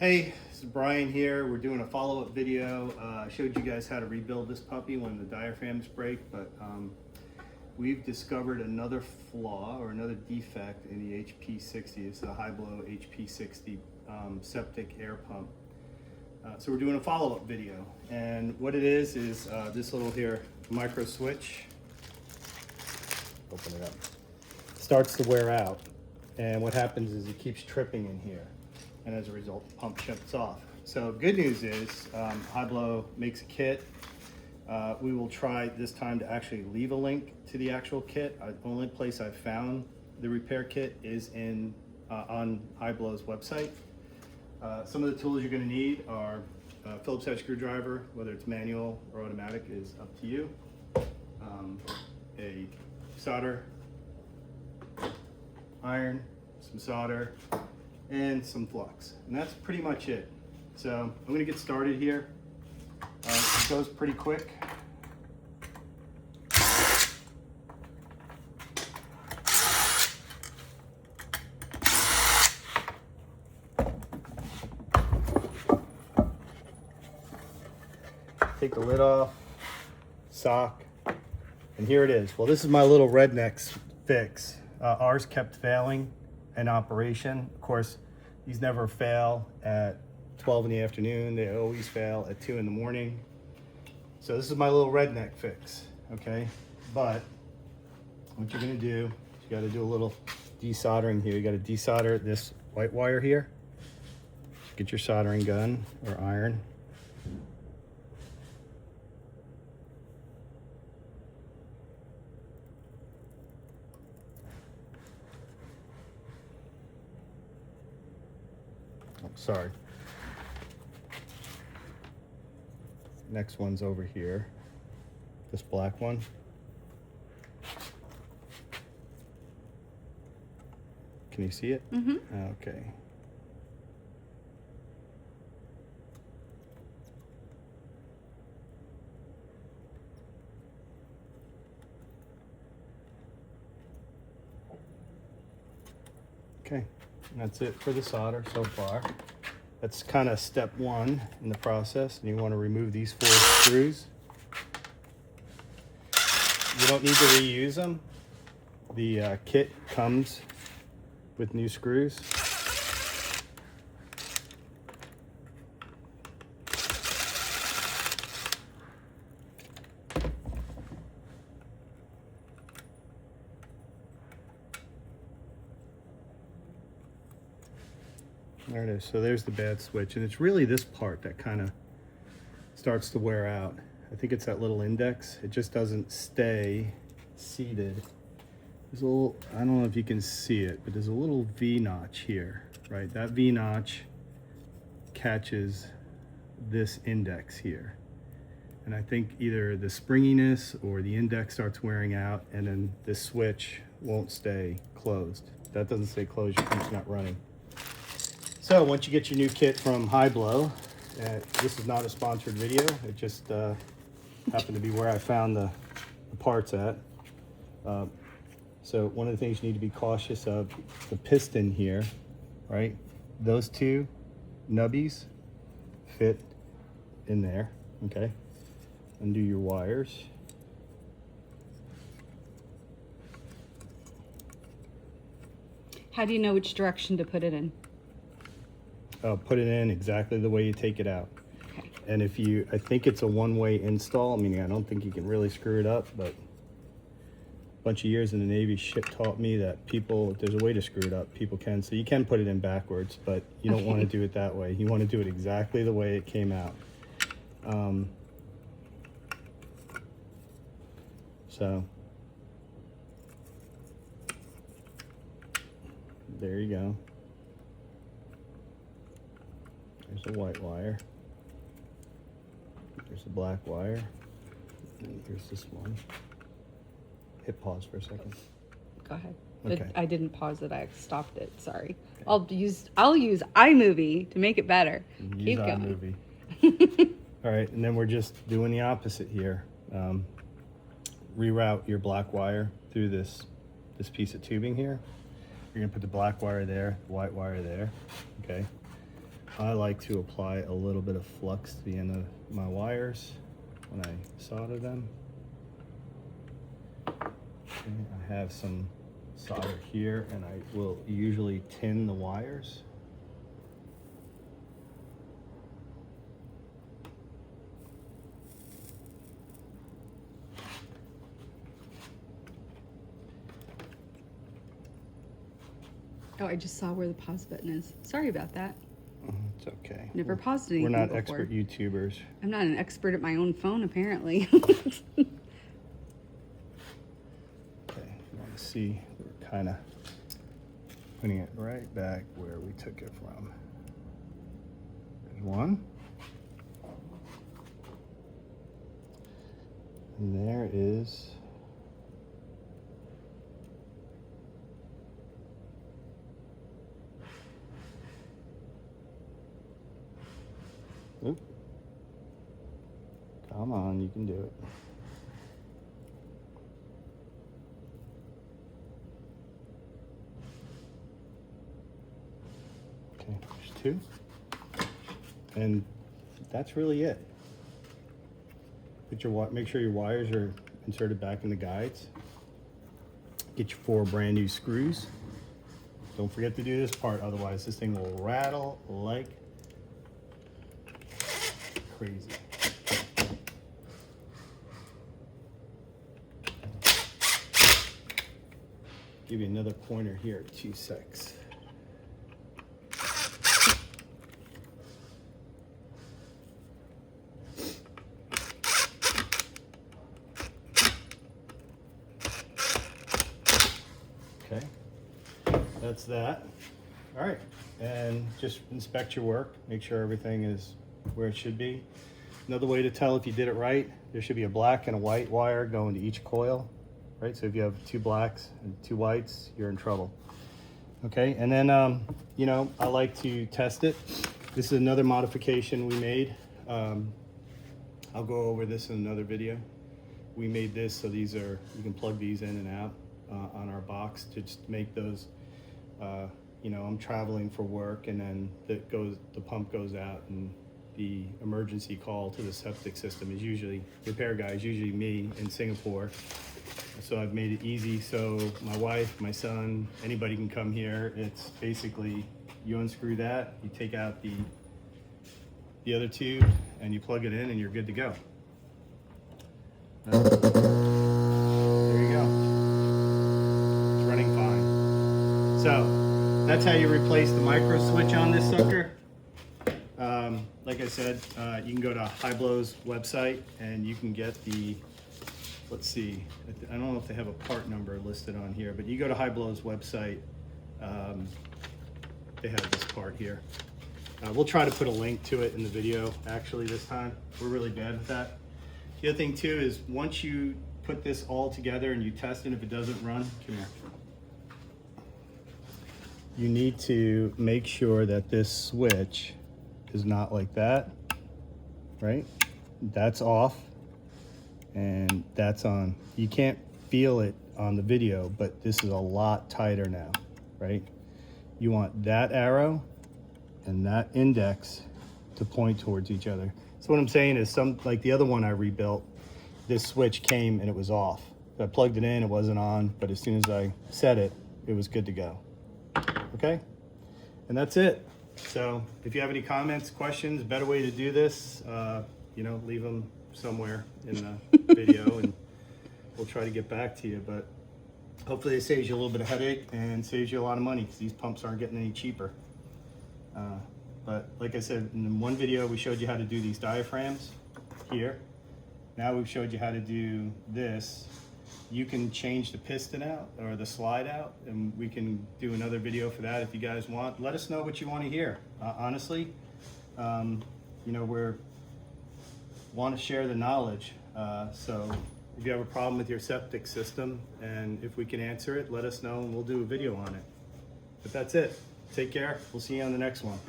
Hey, this is Brian here. We're doing a follow-up video. I showed you guys how to rebuild this puppy when the diaphragms break, but we've discovered another flaw or another defect in the HP60. It's the Hiblow HP60 septic air pump. So we're doing a follow-up video, and what it is this little here micro switch. Open it up. Starts to wear out, and what happens is it keeps tripping in here. And as a result, the pump shuts off. So good news is Hiblow makes a kit. We will try this time to actually leave a link to the actual kit. The only place I've found the repair kit is on Hiblow's website. Some of the tools you're going to need are a Phillips head screwdriver, whether it's manual or automatic is up to you. A solder iron, some solder, and some flux, and that's pretty much it. So I'm gonna get started here. It goes pretty quick. Take the lid off, sock, and here it is. Well, this is my little redneck's fix. Ours kept failing in operation. Of course, these never fail at 12 in the afternoon. They always fail at 2 in the morning. So this is my little redneck fix, okay? But what you're gonna do, you gotta do a little desoldering here. You gotta desolder this white wire here. Get your soldering gun or iron. Sorry. Next one's over here. This black one. Can you see it? Mm-hmm. Okay. Okay, and that's it for the solder so far. That's kind of step one in the process, and you want to remove these 4 screws. You don't need to reuse them. The kit comes with new screws. There it is. So there's the bad switch, and it's really this part that kind of starts to wear out. I think it's that little index. It just doesn't stay seated. There's a little, I don't know if you can see it, but there's a little V notch here, right? That V notch catches this index here. And I think either the springiness or the index starts wearing out, and then this switch won't stay closed. If that doesn't stay closed, your pump's not running. So once you get your new kit from Hiblow, this is not a sponsored video. It just happened to be where I found the parts at. So one of the things you need to be cautious of, the piston here, right? Those 2 nubbies fit in there, okay? Undo your wires. How do you know which direction to put it in? Put it in exactly the way you take it out. Okay. And if you, I think it's a one-way install. I mean, I don't think you can really screw it up, but a bunch of years in the Navy taught me that people, if there's a way to screw it up, people can. So you can put it in backwards, but you don't want to do it that way. You want to do it exactly the way it came out. So there you go. There's a white wire. There's a black wire. And here's this one. Hit pause for a second. Go ahead. Okay. I didn't pause it. I stopped it. Sorry. Okay. I'll use iMovie to make it better. Keep going. All right, and then we're just doing the opposite here. Reroute your black wire through this piece of tubing here. You're gonna put the black wire there, the white wire there, okay? I like to apply a little bit of flux to the end of my wires when I solder them. Okay, I have some solder here, and I will usually tin the wires. Oh, I just saw where the pause button is. Sorry about that. It's okay. Never paused anything We're not before. expert YouTubers. I'm not an expert at my own phone, apparently. Okay, you want to see, we're kind of putting it right back where we took it from. There's one. And there is oop. Come on, you can do it. Okay, there's two. And that's really it. Put your make sure your wires are inserted back in the guides. Get your 4 brand new screws. Don't forget to do this part, otherwise this thing will rattle like crazy. Give you another pointer here, 2 secs. Okay, that's that. All right, and just inspect your work. Make sure everything is where it should be. Another way to tell if you did it right, there should be a black and a white wire going to each coil, right? So if you have 2 blacks and 2 whites, you're in trouble. Okay, and then, you know, I like to test it. This is another modification we made. I'll go over this in another video. We made this so these are, you can plug these in and out on our box to just make those, you know, I'm traveling for work, and then the pump goes out, and the emergency call to the septic system is usually, repair guy is usually me in Singapore. So I've made it easy so my wife, my son, anybody can come here. It's basically, you unscrew that, you take out the other tube, and you plug it in, and you're good to go. There you go. It's running fine. So that's how you replace the micro switch on this sucker. Like I said, you can go to Hiblow's website and you can get the, let's see, I don't know if they have a part number listed on here, but you go to Hiblow's website, they have this part here. We'll try to put a link to it in the video actually this time. We're really bad at that. The other thing too is once you put this all together and you test it, if it doesn't run, come here. You need to make sure that this switch is not like that, right? That's off and that's on. You can't feel it on the video, but this is a lot tighter now, right? You want that arrow and that index to point towards each other. So what I'm saying is, like the other one I rebuilt, this switch came and it was off. So I plugged it in, it wasn't on, but as soon as I set it, it was good to go. Okay? And that's it. So if you have any comments, questions, better way to do this, you know, leave them somewhere in the video and we'll try to get back to you. But hopefully it saves you a little bit of headache and saves you a lot of money because these pumps aren't getting any cheaper. But like I said, in one video we showed you how to do these diaphragms here. Now we've showed you how to do this. You can change the piston out or the slide out, and we can do another video for that if you guys want. Let us know what you want to hear. Honestly, you know, we want to share the knowledge. So if you have a problem with your septic system and if we can answer it, let us know and we'll do a video on it. But that's it. Take care. We'll see you on the next one.